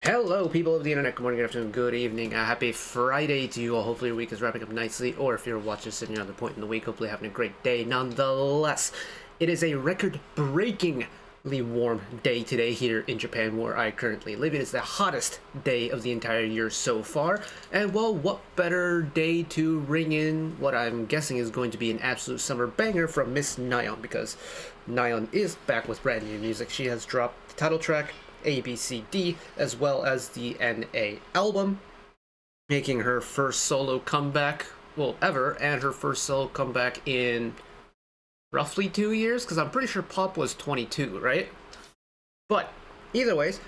Hello, people of the internet. Good morning, good afternoon, good evening. Happy Friday to you all. Hopefully your week is wrapping up nicely, or if you're watching sitting at another point in the week, hopefully having a great day. Nonetheless, it is a record-breakingly warm day today here in Japan, where I currently live. It is the hottest day of the entire year so far, and well, what better day to ring in what I'm guessing is going to be an absolute summer banger from Miss NAYEON, because NAYEON is back with brand new music. She has dropped the title track, ABCD, as well as the NA album, making her first solo comeback, well, ever, and her first solo comeback in roughly 2 years, because I'm pretty sure Pop was 22, right? But, either ways,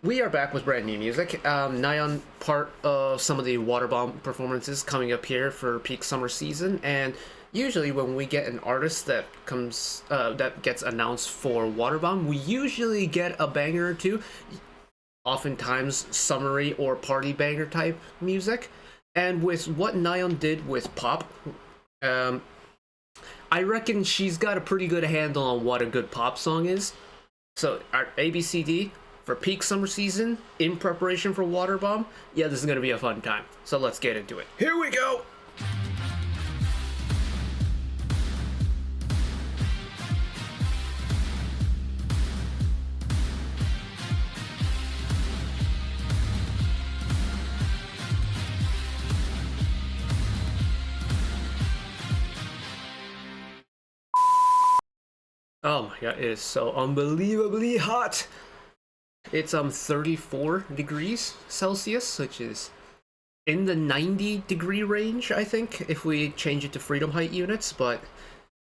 we are back with brand new music. NAYEON, part of some of the Waterbomb performances coming up here for peak summer season, and usually when we get an artist that comes that gets announced for Waterbomb, we usually get a banger or two, oftentimes summery or party banger type music. And with what NAYEON did with Pop, I reckon she's got a pretty good handle on what a good pop song is. So our ABCD for peak summer season in preparation for Waterbomb, yeah, this is gonna be a fun time. So let's get into it. Here we go. Oh my god, it is so unbelievably hot. It's 34 degrees Celsius, which is in the 90-degree range, I think, if we change it to freedom height units, but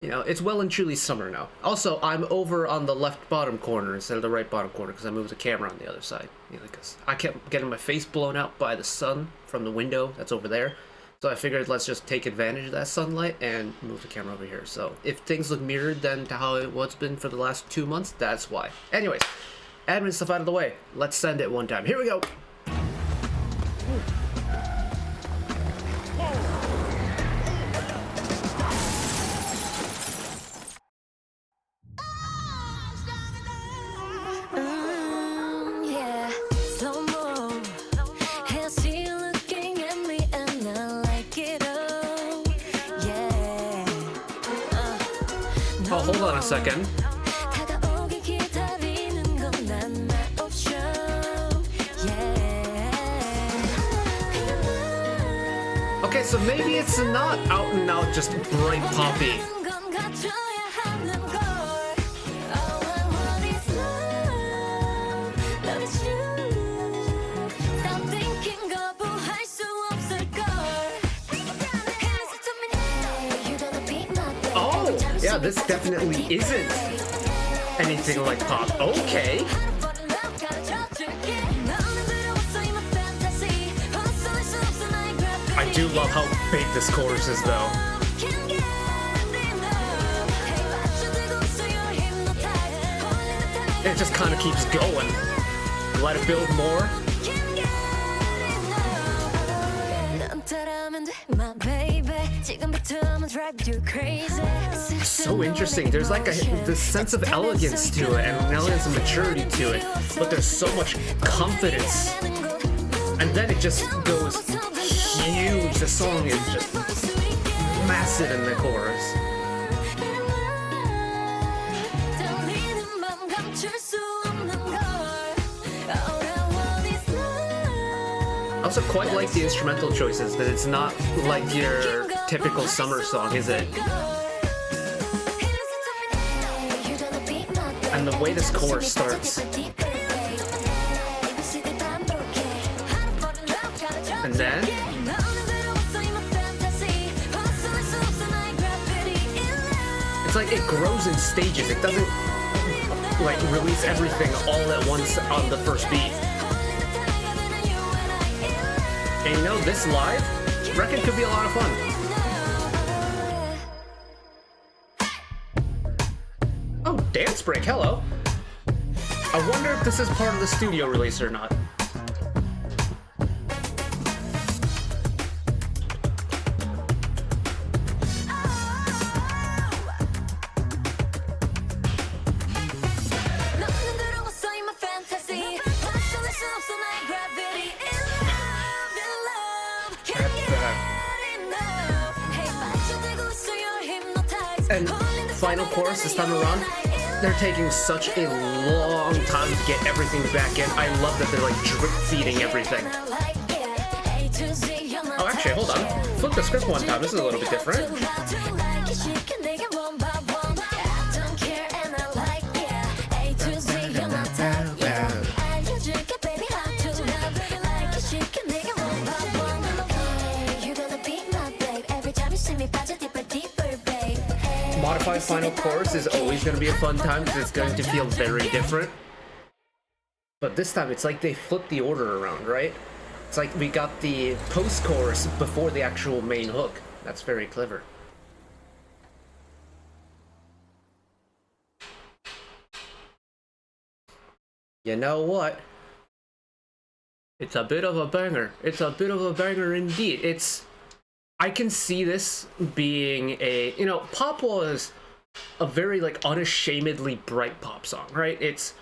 you know, it's well and truly summer now. Also, I'm over on the left bottom corner instead of the right bottom corner because I moved the camera on the other side. You know, because I kept getting my face blown out by the sun from the window that's over there. So I figured let's just take advantage of that sunlight and move the camera over here. So if things look mirrored then to how it's been for the last 2 months, that's why. Anyways, admin stuff out of the way. Let's send it one time. Here we go. Oh, hold on a second. Okay, so maybe it's not out and out just bright poppy. Yeah, this definitely isn't anything like Pop. Okay. I do love how big this chorus is, though. It just kind of keeps going. Let it build more. So interesting. There's like this sense of elegance to it, and an elegance and maturity to it, but there's so much confidence, and then it just goes huge. The song is just massive in the chorus. I also quite like the instrumental choices, that it's not like your typical summer song, is it? And the way this chorus starts. And then it's like it grows in stages. It doesn't like release everything all at once on the first beat. And you know, this live, reckon could be a lot of fun. Oh, dance break, hello. I wonder if this is part of the studio release or not. final chorus this time around, they're taking such a long time to get everything back in. I love that they're like drip feeding everything. Oh, actually, hold on. Flip the script one time. This is a little bit different. Modified final chorus is always going to be a fun time because it's going to feel very different. But this time it's like they flipped the order around, right? It's like we got the post-chorus before the actual main hook. That's very clever. You know what? It's a bit of a banger. It's a bit of a banger indeed. I can see this being a, you know, pop was a very like unashamedly bright pop song, right? It's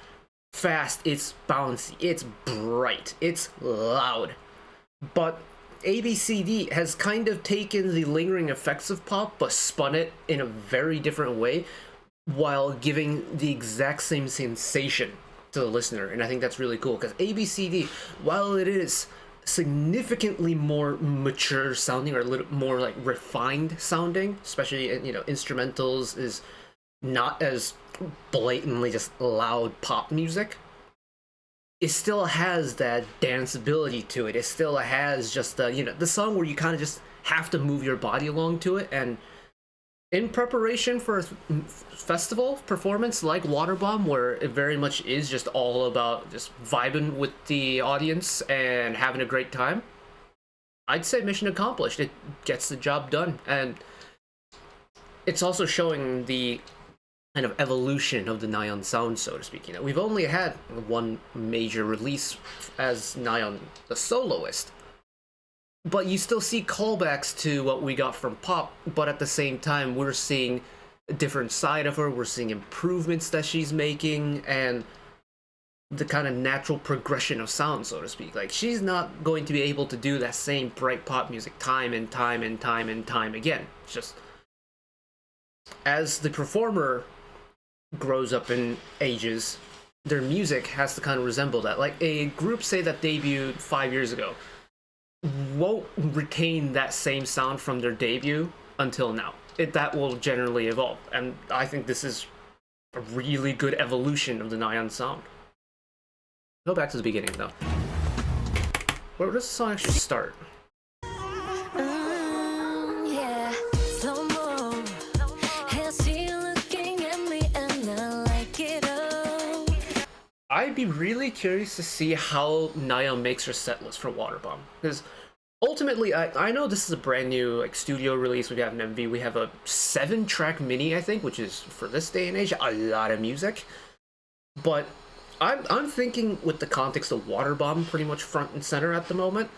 fast, it's bouncy, it's bright, it's loud. But ABCD has kind of taken the lingering effects of pop but spun it in a very different way while giving the exact same sensation to the listener, and I think that's really cool because ABCD, while it is significantly more mature sounding or a little more like refined sounding, especially in, you know, instrumentals is not as blatantly just loud pop music, it still has that danceability to it. It still has just the, you know, the song where you kind of just have to move your body along to it. And in preparation for a festival performance like Waterbomb, where it very much is just all about just vibing with the audience and having a great time, I'd say mission accomplished. It gets the job done. And it's also showing the kind of evolution of the NAYEON sound, so to speak. You know, we've only had one major release as NAYEON the soloist, but you still see callbacks to what we got from pop, but at the same time we're seeing a different side of her, we're seeing improvements that she's making, and the kind of natural progression of sound, so to speak. Like, she's not going to be able to do that same bright pop music time and time and time and time again. It's just, as the performer grows up in ages, their music has to kind of resemble that. Like, a group, say, that debuted 5 years ago won't retain that same sound from their debut until now. That will generally evolve, and I think this is a really good evolution of the NAYEON sound. Go back to the beginning though. Where does the song actually start? I'd be really curious to see how NAYEON makes her setlist for Waterbomb, because ultimately, I know this is a brand new like studio release. We have an MV, we have a 7-track mini, I think, which is, for this day and age, a lot of music. But I'm thinking with the context of Waterbomb pretty much front and center at the moment,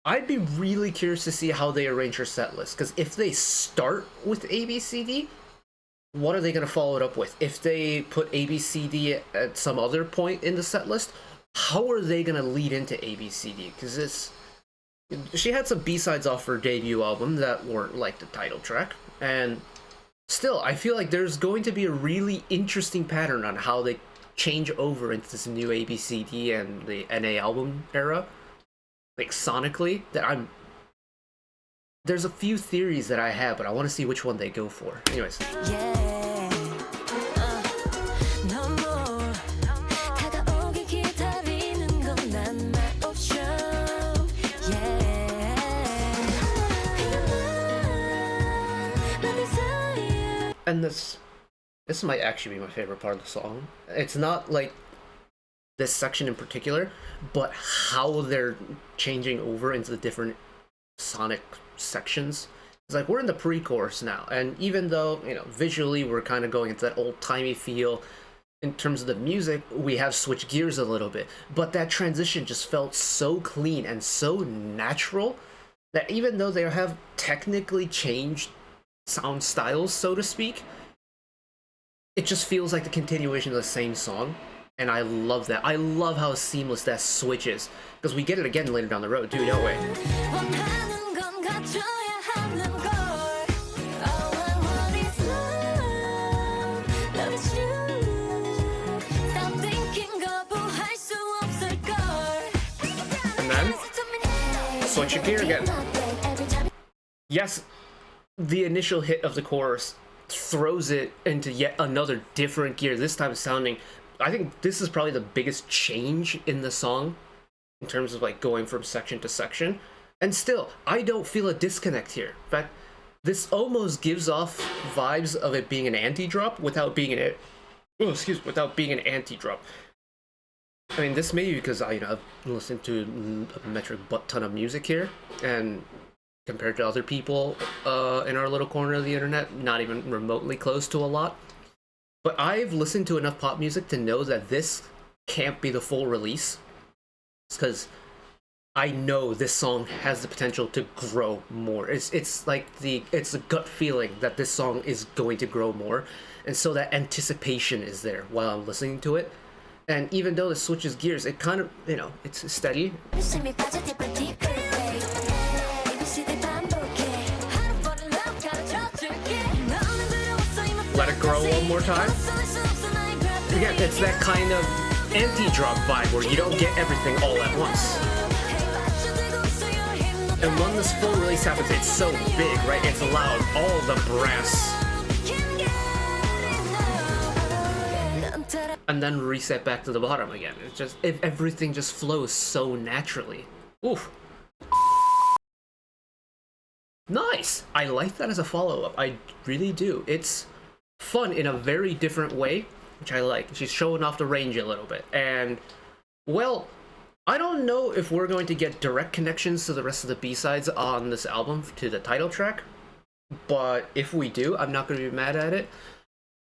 I'd be really curious to see how they arrange her setlist, because if they start with ABCD, what are they going to follow it up with? If they put ABCD at some other point in the set list, how are they going to lead into ABCD? Because she had some B-sides off her debut album that weren't like the title track, and still, I feel like there's going to be a really interesting pattern on how they change over into this new ABCD and the NA album era, like sonically, that there's a few theories that I have, but I want to see which one they go for. Anyways. And this might actually be my favorite part of the song. It's not like this section in particular, but how they're changing over into the different sonic sections. It's like we're in the pre-chorus now, and even though, you know, visually we're kind of going into that old-timey feel, in terms of the music we have switched gears a little bit, but that transition just felt so clean and so natural that even though they have technically changed sound styles, so to speak, it just feels like the continuation of the same song. And I love that. I love how seamless that switch is, because we get it again later down the road too, don't we? switch of gear again. Yes, the initial hit of the chorus throws it into yet another different gear, this time sounding, I think this is probably the biggest change in the song in terms of like going from section to section, and still I don't feel a disconnect here. In fact, this almost gives off vibes of it being an anti-drop without being without being an anti-drop. I mean, this may be because I've listened to a metric butt ton of music here, and compared to other people in our little corner of the internet, not even remotely close to a lot. But I've listened to enough pop music to know that this can't be the full release, because I know this song has the potential to grow more. It's like it's a gut feeling that this song is going to grow more, and so that anticipation is there while I'm listening to it. And even though it switches gears, it kind of, it's steady. Let it grow one more time. Again, it's that kind of anti-drop vibe where you don't get everything all at once. And when this full release happens, it's so big, right? It's loud, all the brass. And then reset back to the bottom again. It's just, everything just flows so naturally. Oof. Nice! I like that as a follow-up. I really do. It's fun in a very different way, which I like. She's showing off the range a little bit. And, well, I don't know if we're going to get direct connections to the rest of the B-sides on this album to the title track, but if we do, I'm not going to be mad at it.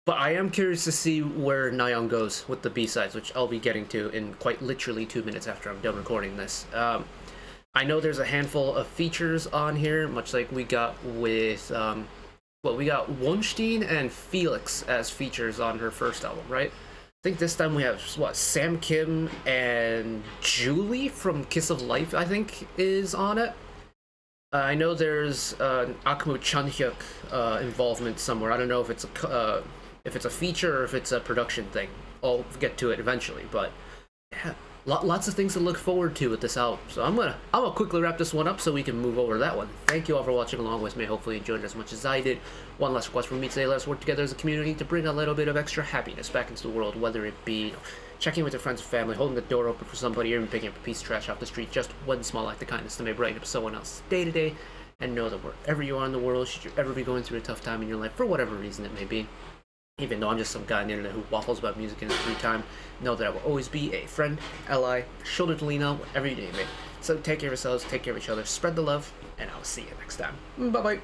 But I am curious to see where NAYEON goes with the B-sides, which I'll be getting to in quite literally 2 minutes after I'm done recording this. I know there's a handful of features on here, much like we got with, we got Wonstein and Felix as features on her first album, right? I think this time we have, Sam Kim and Julie from Kiss of Life, I think, is on it. I know there's Akmu Chanhyuk involvement somewhere. I don't know if it's a feature or if it's a production thing. I'll get to it eventually, but yeah, lots of things to look forward to with this album. So I'm gonna quickly wrap this one up so we can move over to that one. Thank you all for watching along with me. Hopefully you enjoyed it as much as I did. One last request from me today: let's work together as a community to bring a little bit of extra happiness back into the world, whether it be checking with your friends and family, holding the door open for somebody, or even picking up a piece of trash off the street. Just one small act of kindness to may brighten up someone else's day to day. And know that wherever you are in the world, should you ever be going through a tough time in your life, for whatever reason it may be, even though I'm just some guy on the internet who waffles about music in his free time, know that I will always be a friend, ally, shoulder to lean on, whatever you need me. So take care of yourselves, take care of each other, spread the love, and I'll see you next time. Bye-bye.